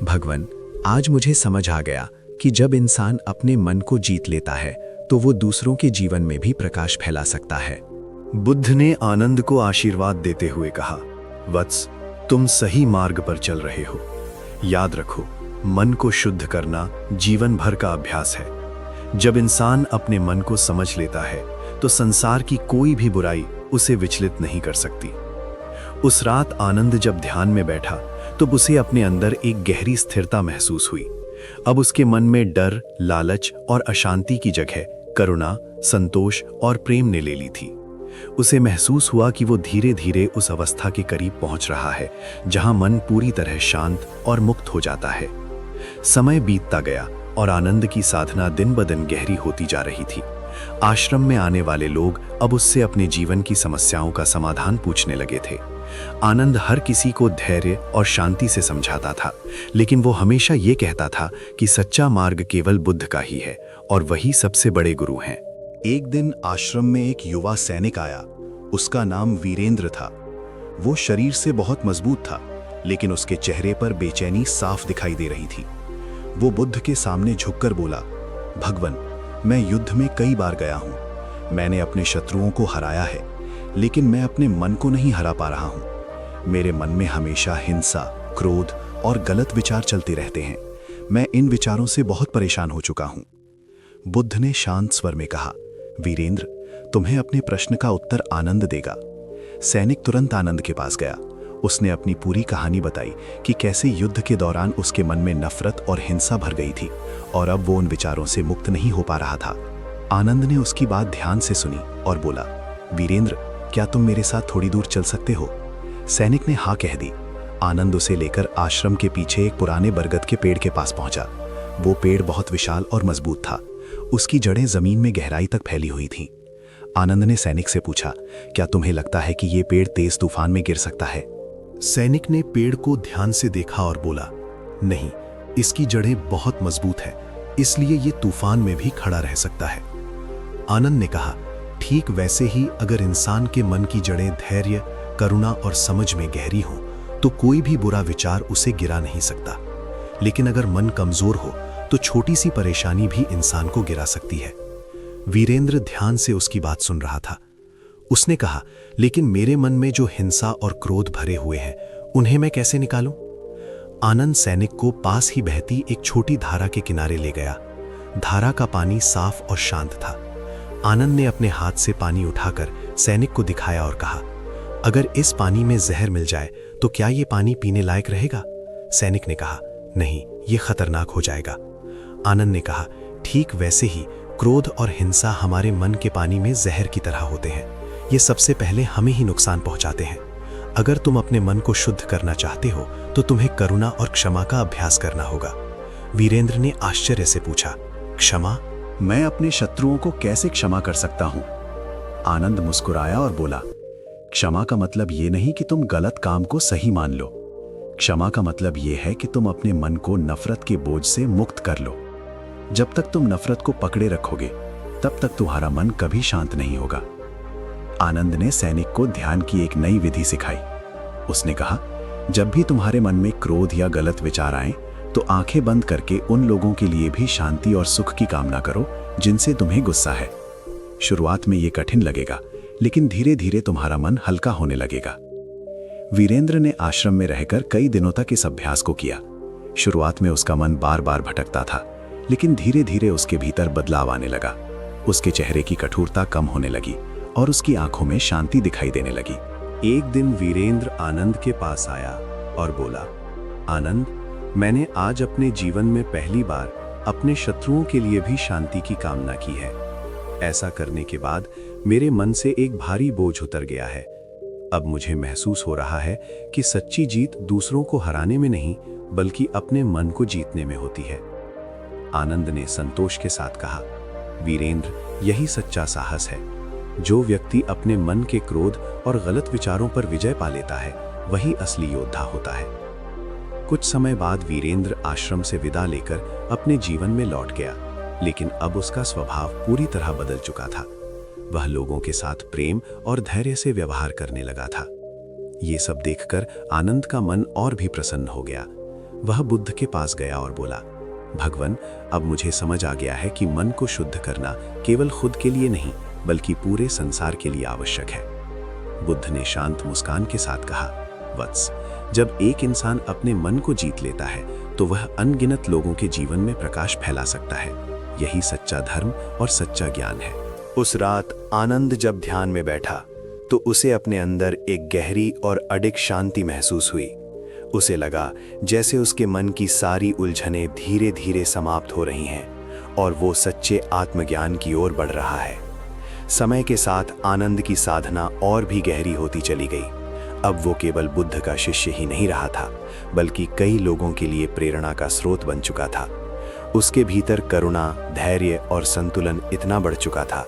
भगवान, आज मुझे समझ आ गया कि जब इंसान अपने मन को जीत लेता है तो वो दूसरों के जीवन में भी प्रकाश फैला सकता है। बुद्ध ने आनंद को आशीर्वाद देते हुए कहा, वत्स, तुम सही मार्ग पर चल रहे हो। याद रखो, मन को शुद्ध करना जीवन भर का अभ्यास है। जब इंसान अपने मन को समझ लेता है तो संसार की कोई भी बुराई उसे विचलित नहीं कर सकती। उस रात आनंद जब ध्यान में बैठा तो उसे अपने अंदर एक गहरी स्थिरता महसूस हुई। अब उसके मन में डर, लालच और अशांति की जगह करुणा, संतोष और प्रेम ने ले ली थी। उसे महसूस हुआ कि वो धीरे धीरे उस अवस्था के करीब पहुंच रहा है जहां मन पूरी तरह शांत और मुक्त हो जाता है। समय बीतता गया और आनंद की साधना दिन ब दिन गहरी होती जा रही थी। आश्रम में आने वाले लोग अब उससे अपने जीवन की समस्याओं का समाधान पूछने लगे थे। आनंद हर किसी को धैर्य और शांति से समझाता था, लेकिन वो हमेशा ये कहता था कि सच्चा मार्ग केवल बुद्ध का ही है और वही सबसे बड़े गुरु हैं। एक दिन आश्रम में एक युवा सैनिक आया। उसका नाम वीरेंद्र था। वो शरीर से बहुत मजबूत था, लेकिन उसके चेहरे पर बेचैनी साफ दिखाई दे रही थी। वो बुद्ध के सामने झुककर बोला, भगवान, मैं युद्ध में कई बार गया हूं। मैंने अपने शत्रुओं को हराया है, लेकिन मैं अपने मन को नहीं हरा पा रहा हूं। मेरे मन में हमेशा हिंसा, क्रोध और गलत विचार चलते रहते हैं। मैं इन विचारों से बहुत परेशान हो चुका हूं। बुद्ध ने शांत स्वर में कहा, वीरेंद्र, तुम्हें अपने प्रश्न का उत्तर आनंद देगा। सैनिक तुरंत आनंद के पास गया। उसने अपनी पूरी कहानी बताई कि कैसे युद्ध के दौरान उसके मन में नफरत और हिंसा भर गई थी और अब वो उन विचारों से मुक्त नहीं हो पा रहा था। आनंद ने उसकी बात ध्यान से सुनी और बोला, वीरेंद्र, क्या तुम मेरे साथ थोड़ी दूर चल सकते हो? सैनिक ने हाँ कह दी। आनंद उसे लेकर आश्रम के पीछे एक पुराने बरगद के पेड़ के पास पहुंचा। वो पेड़ बहुत विशाल और मजबूत था। उसकी जड़ें जमीन में गहराई तक फैली हुई थीं। आनंद ने सैनिक से पूछा, क्या तुम्हें लगता है कि ये पेड़ तेज तूफान में गिर सकता है? सैनिक ने पेड़ को ध्यान से देखा और बोला, नहीं, इसकी जड़ें बहुत मजबूत हैं, इसलिए ये तूफान में भी खड़ा रह सकता है। आनंद ने कहा, ठीक वैसे ही अगर इंसान के मन की जड़ें धैर्य, करुणा और समझ में गहरी हों तो कोई भी बुरा विचार उसे गिरा नहीं सकता। लेकिन अगर मन कमजोर हो तो छोटी सी परेशानी भी इंसान को गिरा सकती है। वीरेंद्र ध्यान से उसकी बात सुन रहा था। उसने कहा, लेकिन मेरे मन में जो हिंसा और क्रोध भरे हुए हैं उन्हें मैं कैसे निकालूं? आनंद सैनिक को पास ही बहती एक छोटी धारा के किनारे ले गया। धारा का पानी साफ और शांत था। आनंद ने अपने हाथ से पानी उठाकर सैनिक को दिखाया और कहा, अगर इस पानी में जहर मिल जाए तो क्या ये पानी पीने लायक रहेगा? सैनिक ने कहा, नहीं, ये खतरनाक हो जाएगा। आनंद ने कहा, ठीक वैसे ही क्रोध और हिंसा हमारे मन के पानी में जहर की तरह होते हैं। ये सबसे पहले हमें ही नुकसान पहुंचाते हैं। अगर तुम अपने मन को शुद्ध करना चाहते हो तो तुम्हें करुणा और क्षमा का अभ्यास करना होगा। वीरेंद्र ने आश्चर्य से पूछा, क्षमा? मैं अपने शत्रुओं को कैसे क्षमा कर सकता हूं? आनंद मुस्कुराया और बोला, क्षमा का मतलब ये नहीं कि तुम गलत काम को सही मान लो। क्षमा का मतलब ये है कि तुम अपने मन को नफरत के बोझ से मुक्त कर लो। जब तक तुम नफरत को पकड़े रखोगे तब तक तुम्हारा मन कभी शांत नहीं होगा। आनंद ने सैनिक को ध्यान की एक नई विधि सिखाई। उसने कहा, जब भी तुम्हारे मन में क्रोध या गलत विचार आए तो आंखें बंद करके उन लोगों के लिए भी शांति और सुख की कामना करो जिनसे तुम्हें गुस्सा है। शुरुआत में ये कठिन लगेगा, लेकिन धीरे धीरे तुम्हारा मन हल्का होने लगेगा। वीरेंद्र ने आश्रम में रहकर कई दिनों तक इस अभ्यास को किया। शुरुआत में उसका मन बार बार भटकता था, लेकिन धीरे धीरे उसके भीतर बदलाव आने लगा। उसके चेहरे की कठोरता कम होने लगी और उसकी आंखों में शांति दिखाई देने लगी। एक दिन वीरेंद्र आनंद के पास आया और बोला, आनंद, मैंने आज अपने जीवन में पहली बार अपने शत्रुओं के लिए भी शांति की कामना की है। ऐसा करने के बाद मेरे मन से एक भारी बोझ उतर गया है। अब मुझे महसूस हो रहा है कि सच्ची जीत दूसरों को हराने में नहीं बल्कि अपने मन को जीतने में होती है। आनंद ने संतोष के साथ कहा, वीरेंद्र, यही सच्चा साहस है। जो व्यक्ति अपने मन के क्रोध और गलत विचारों पर विजय पा लेता है वही असली योद्धा होता है। कुछ समय बाद वीरेंद्र आश्रम से विदा लेकर अपने जीवन में लौट गया, लेकिन अब उसका स्वभाव पूरी तरह बदल चुका था। वह लोगों के साथ प्रेम और धैर्य से व्यवहार करने लगा था। ये सब देखकर आनंद का मन और भी प्रसन्न हो गया। वह बुद्ध के पास गया और बोला, भगवान, अब मुझे समझ आ गया है कि मन को शुद्ध करना केवल खुद के लिए नहीं बल्कि पूरे संसार के लिए आवश्यक है। बुद्ध ने शांत मुस्कान के साथ कहा, वत्स, जब एक इंसान अपने मन को जीत लेता है तो वह अनगिनत लोगों के जीवन में प्रकाश फैला सकता है। यही सच्चा धर्म और सच्चा ज्ञान है। उस रात आनंद जब ध्यान में बैठा तो उसे अपने अंदर एक गहरी और अडिग शांति महसूस हुई। उसे लगा जैसे उसके मन की सारी उलझनें धीरे धीरे समाप्त हो रही हैं और वो सच्चे आत्मज्ञान की ओर बढ़ रहा है। समय के साथ आनंद की साधना और भी गहरी होती चली गई। अब वो केवल बुद्ध का शिष्य ही नहीं रहा था बल्कि कई लोगों के लिए प्रेरणा का स्रोत बन चुका था। उसके भीतर करुणा, धैर्य और संतुलन इतना बढ़ चुका था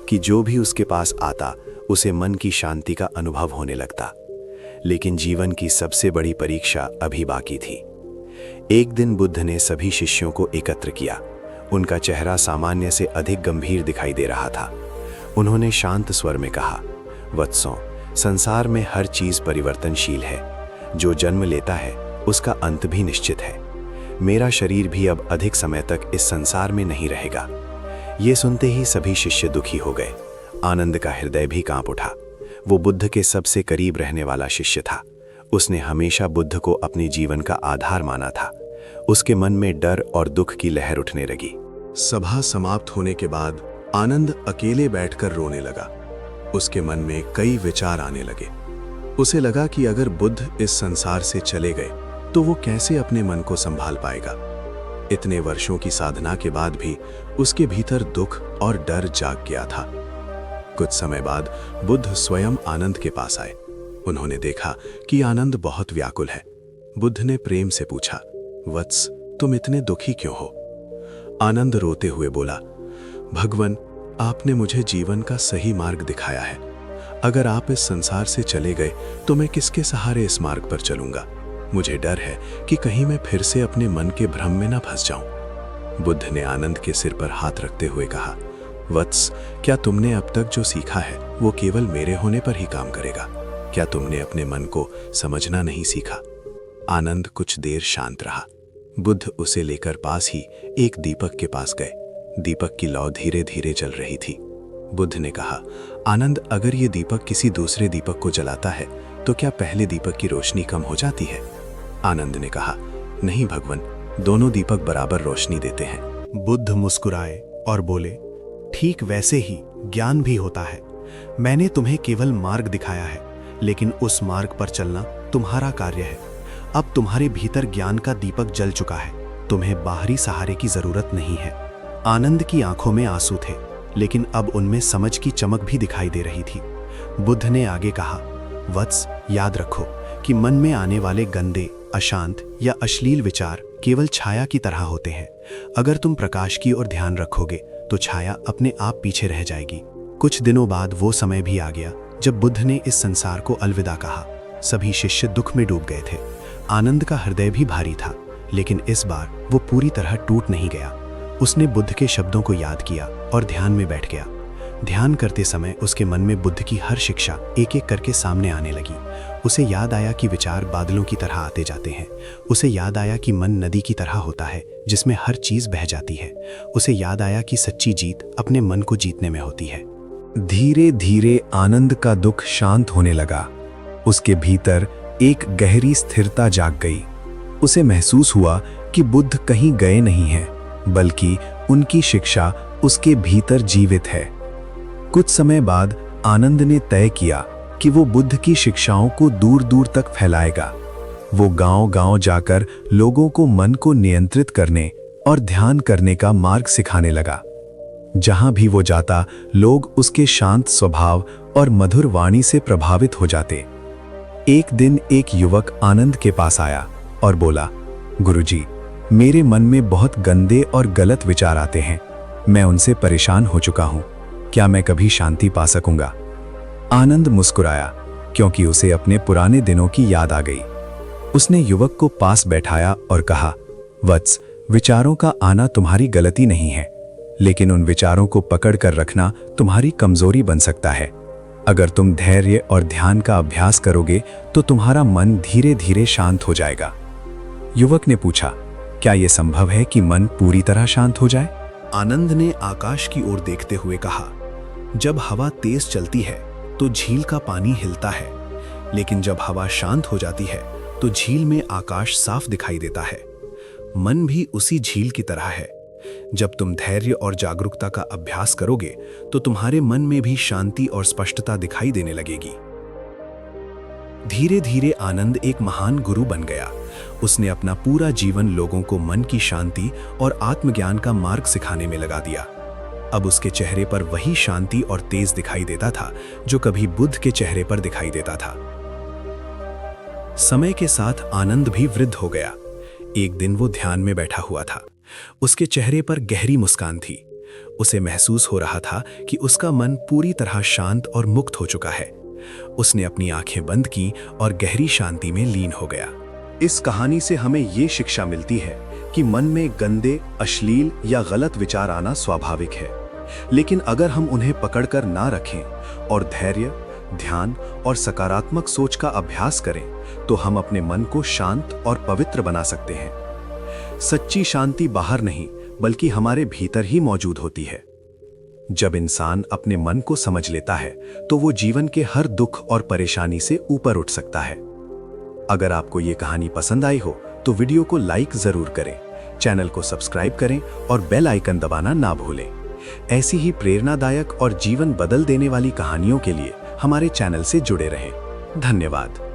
कि जो भी उसके पास आता उसे मन की शांति का अनुभव होने लगता। लेकिन जीवन की सबसे बड़ी परीक्षा अभी बाकी थी। एक दिन बुद्ध ने सभी शिष्यों को एकत्र किया। उनका चेहरा सामान्य से अधिक गंभीर दिखाई दे रहा था। उन्होंने शांत स्वर में कहा, वत्सों, संसार में हर चीज परिवर्तनशील है। जो जन्म लेता है उसका अंत भी निश्चित है। मेरा शरीर भी अब अधिक समय तक इस संसार में नहीं रहेगा। ये सुनते ही सभी शिष्य दुखी हो गए। आनंद का हृदय भी कांप उठा। वो बुद्ध के सबसे करीब रहने वाला शिष्य था। उसने हमेशा बुद्ध को अपने जीवन का आधार माना था। उसके मन में डर और दुख की लहर उठने लगी। सभा समाप्त होने के बाद आनंद अकेले बैठकर रोने लगा। उसके मन में कई विचार आने लगे। उसे लगा कि अगर बुद्ध इस संसार से चले गए तो वो कैसे अपने मन को संभाल पाएगा। इतने वर्षों की साधना के बाद भी उसके भीतर दुख और डर जाग गया था। कुछ समय बाद बुद्ध स्वयं आनंद के पास आए। उन्होंने देखा कि आनंद बहुत व्याकुल है। बुद्ध ने प्रेम से पूछा, वत्स, तुम इतने दुखी क्यों हो? आनंद रोते हुए बोला, भगवान, आपने मुझे जीवन का सही मार्ग दिखाया है। अगर आप इस संसार से चले गए तो मैं किसके सहारे इस मार्ग पर चलूंगा? मुझे डर है कि कहीं मैं फिर से अपने मन के भ्रम में न फंस जाऊं। बुद्ध ने आनंद के सिर पर हाथ रखते हुए कहा, वत्स, क्या तुमने अब तक जो सीखा है वो केवल मेरे होने पर ही काम करेगा? क्या तुमने अपने मन को समझना नहीं सीखा? आनंद कुछ देर शांत रहा। बुद्ध उसे लेकर पास ही एक दीपक के पास गए। दीपक की लौ धीरे धीरे जल रही थी। बुद्ध ने कहा, आनंद, अगर ये दीपक किसी दूसरे दीपक को जलाता है तो क्या पहले दीपक की रोशनी कम हो जाती है? आनंद ने कहा, नहीं भगवन, दोनों दीपक बराबर रोशनी देते हैं। बुद्ध मुस्कुराए और बोले, ठीक वैसे ही ज्ञान भी होता है। मैंने तुम्हें केवल मार्ग दिखाया है, लेकिन उस मार्ग पर चलना तुम्हारा कार्य है। अब तुम्हारे भीतर ज्ञान का दीपक जल चुका है, तुम्हें बाहरी सहारे की जरूरत नहीं है। आनंद की आंखों में आंसू थे, लेकिन अब उनमें समझ की चमक भी दिखाई दे रही थी। बुद्ध ने आगे कहा, वत्स, याद रखो कि मन में आने वाले गंदे, अशांत या अश्लील विचार केवल छाया की तरह होते हैं। अगर तुम प्रकाश की ओर ध्यान रखोगे तो छाया अपने आप पीछे रह जाएगी। कुछ दिनों बाद वो समय भी आ गया जब बुद्ध ने इस संसार को अलविदा कहा। सभी शिष्य दुख में डूब गए थे। आनंद का हृदय भी भारी था, लेकिन इस बार वो पूरी तरह टूट नहीं गया। उसने बुद्ध के शब्दों को याद किया और ध्यान में बैठ गया। ध्यान करते समय उसके मन में बुद्ध की हर शिक्षा एक एक करके सामने आने लगी। उसे याद आया कि विचार बादलों की तरह आते जाते हैं। उसे याद आया कि मन नदी की तरह होता है जिसमें हर चीज बह जाती है। उसे याद आया कि सच्ची जीत अपने मन को जीतने में होती है। धीरे धीरे आनंद का दुख शांत होने लगा। उसके भीतर एक गहरी स्थिरता जाग गई। उसे महसूस हुआ कि बुद्ध कहीं गए नहीं हैं, बल्कि उनकी शिक्षा उसके भीतर जीवित है। कुछ समय बाद आनंद ने तय किया कि वो बुद्ध की शिक्षाओं को दूर दूर तक फैलाएगा। वो गांव-गांव जाकर लोगों को मन को नियंत्रित करने और ध्यान करने का मार्ग सिखाने लगा। जहां भी वो जाता, लोग उसके शांत स्वभाव और मधुर वाणी से प्रभावित हो जाते। एक दिन एक युवक आनंद के पास आया और बोला, गुरुजी, मेरे मन में बहुत गंदे और गलत विचार आते हैं। मैं उनसे परेशान हो चुका हूं। क्या मैं कभी शांति पा सकूंगा? आनंद मुस्कुराया, क्योंकि उसे अपने पुराने दिनों की याद आ गई। उसने युवक को पास बैठाया और कहा, वत्स, विचारों का आना तुम्हारी गलती नहीं है, लेकिन उन विचारों को पकड़ कर रखना तुम्हारी कमजोरी बन सकता है। अगर तुम धैर्य और ध्यान का अभ्यास करोगे तो तुम्हारा मन धीरे धीरे शांत हो जाएगा। युवक ने पूछा, क्या यह संभव है कि मन पूरी तरह शांत हो जाए? आनंद ने आकाश की ओर देखते हुए कहा, जब हवा तेज चलती है तो झील का पानी हिलता है, लेकिन जब हवा शांत हो जाती है तो झील में आकाश साफ दिखाई देता है। मन भी उसी झील की तरह है। जब तुम धैर्य और जागरूकता का अभ्यास करोगे तो तुम्हारे मन में भी शांति और स्पष्टता दिखाई देने लगेगी। धीरे धीरे आनंद एक महान गुरु बन गया। उसने अपना पूरा जीवन लोगों को मन की शांति और आत्मज्ञान का मार्ग सिखाने में लगा दिया। अब उसके चेहरे पर वही शांति और तेज दिखाई देता था जो कभी बुद्ध के चेहरे पर दिखाई देता था। समय के साथ आनंद भी वृद्ध हो गया। एक दिन वो ध्यान में बैठा हुआ था। उसके चेहरे पर गहरी मुस्कान थी। उसे महसूस हो रहा था कि उसका मन पूरी तरह शांत और मुक्त हो चुका है। उसने अपनी आंखें बंद की और गहरी शांति में लीन हो गया। इस कहानी से हमें ये शिक्षा मिलती है कि मन में गंदे, अश्लील या गलत विचार आना स्वाभाविक है, लेकिन अगर हम उन्हें पकड़कर ना रखें और धैर्य, ध्यान और सकारात्मक सोच का अभ्यास करें तो हम अपने मन को शांत और पवित्र बना सकते हैं। सच्ची शांति बाहर नहीं, बल्कि हमारे भीतर ही मौजूद होती है। जब इंसान अपने मन को समझ लेता है तो वो जीवन के हर दुख और परेशानी से ऊपर उठ सकता है। अगर आपको ये कहानी पसंद आई हो तो वीडियो को लाइक जरूर करें, चैनल को सब्सक्राइब करें और बेल आइकन दबाना ना भूलें। ऐसी ही प्रेरणादायक और जीवन बदल देने वाली कहानियों के लिए हमारे चैनल से जुड़े रहें। धन्यवाद।